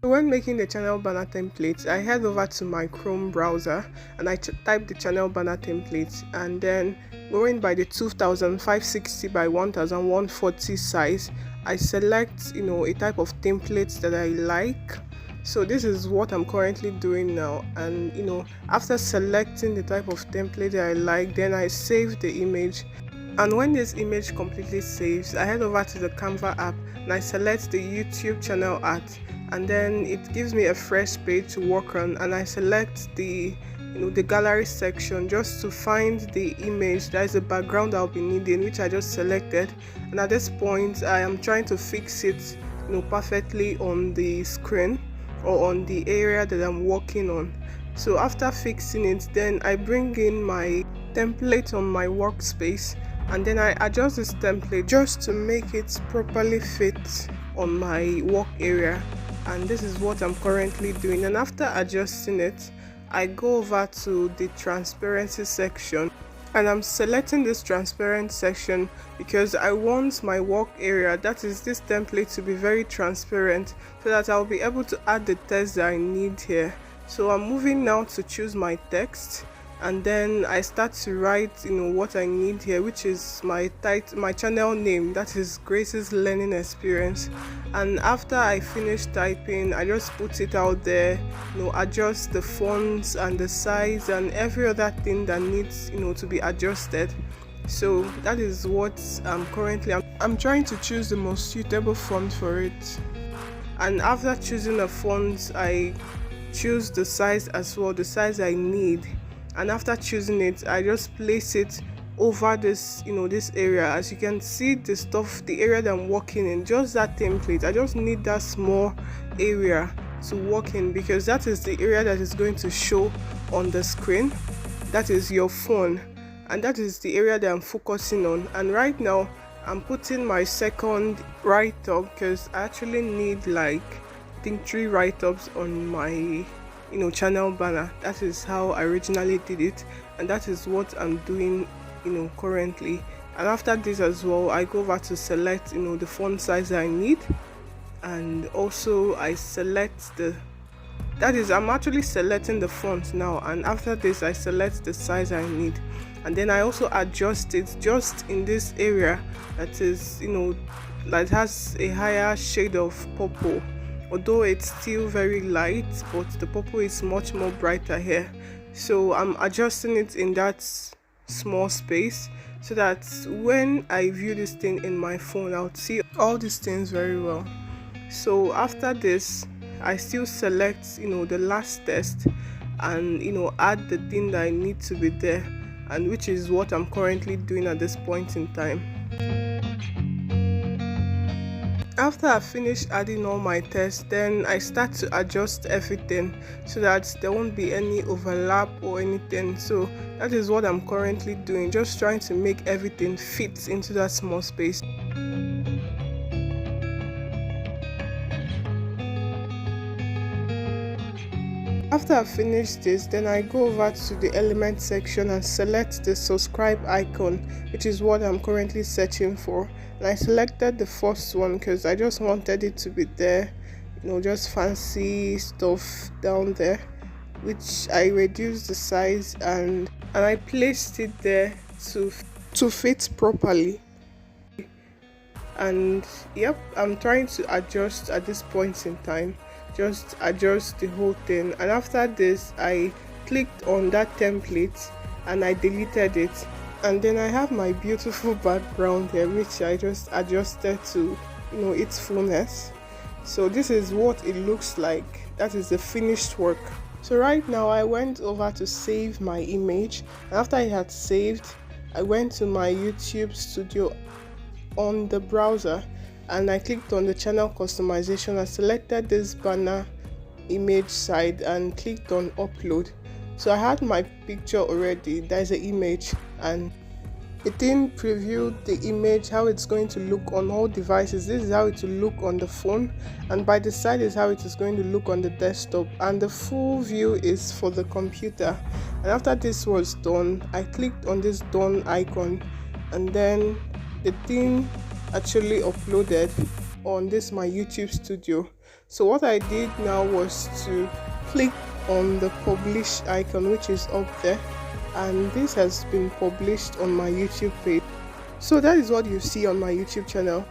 When making the channel banner template, I head over to my Chrome browser and I type the channel banner template, and then going by the 2560 by 1140 size, I select a type of template that I like. So this is what I'm currently doing now, and after selecting the type of template that I like, then I save the image. And when this image completely saves, I head over to the Canva app and I select the YouTube channel art, and then it gives me a fresh page to work on, and I select the gallery section just to find the image that is the background I'll be needing, which I just selected. And at this point I am trying to fix it perfectly on the screen or on the area that I'm working on. So after fixing it, then I bring in my template on my workspace, and then I adjust this template just to make it properly fit on my work area. And this is what I'm currently doing. And after adjusting it, I go over to the transparency section, and I'm selecting this transparent section because I want my work area, that is this template, to be very transparent so that I'll be able to add the text that I need here. So I'm moving now to choose my text, and then I start to write what I need here, which is my channel name, that is Grace's Learning Experience. And after I finish typing, I just put it out there, adjust the fonts and the size and every other thing that needs to be adjusted. So that is what I'm trying to choose the most suitable font for it. And after choosing the font, I choose the size as well, the size I need. And after choosing it, I just place it over this this area. As you can see, the area that I'm working in, just that template, I just need that small area to work in, because that is the area that is going to show on the screen. That is your phone, and that is the area that I'm focusing on. And right now I'm putting my second write-up, because I actually need I think 3 write-ups on my channel banner. That is how I originally did it, and that is what I'm doing currently. And after this as well, I go over to select the font size I need, and also I select I'm actually selecting the font now. And after this, I select the size I need, and then I also adjust it just in this area that is that has a higher shade of purple. Although it's still very light, but the purple is much more brighter here. So I'm adjusting it in that small space so that when I view this thing in my phone, I'll see all these things very well. So after this, I still select the last text and add the thing that I need to be there, and which is what I'm currently doing at this point in time. After I finish adding all my tests, then I start to adjust everything so that there won't be any overlap or anything. So that is what I'm currently doing, just trying to make everything fit into that small space. After I finish this, then I go over to the element section and select the subscribe icon, which is what I'm currently searching for. And I selected the first one because I just wanted it to be there, just fancy stuff down there, which I reduced the size and I placed it there to fit properly. And yep, I'm trying to adjust at this point in time, just adjust the whole thing. And after this, I clicked on that template and I deleted it, and then I have my beautiful background here, which I just adjusted to its fullness. So this is what it looks like. That is the finished work. So right now I went over to save my image, and after I had saved, I went to my YouTube studio on the browser and I clicked on the channel customization. I selected this banner image side and clicked on upload. So I had my picture already, there's an image, and it didn't preview the image, how it's going to look on all devices. This is how it will look on the phone, and by the side is how it is going to look on the desktop, and the full view is for the computer. And after this was done, I clicked on this done icon, and then the thing actually uploaded on this my YouTube studio. So what I did now was to click on the publish icon, which is up there, and this has been published on my YouTube page. So that is what you see on my YouTube channel.